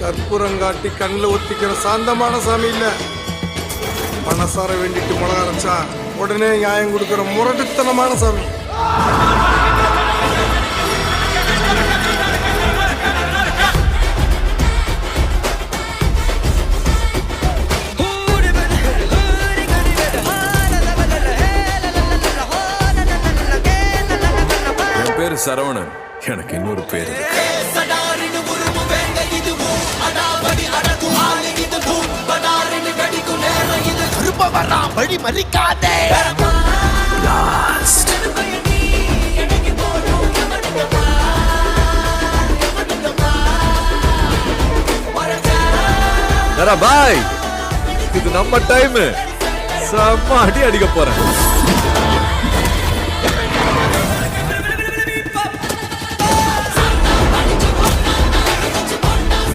கற்பூரங்காட்டி கண்ணில் ஒத்திக்கிற சாந்தமான சாமி இல்ல. மனசார வேண்டிட்டு மிளகா அரைச்சா உடனே நியாயம் கொடுக்கிற முரட்டுத்தனமான சாமி. என் பேரு சரவணன். எனக்கு இன்னொரு பேரு வழி மறிக்காதே. பாய், இது நம்ம டைம். செம்ம அடி அடிக்க போறேன்.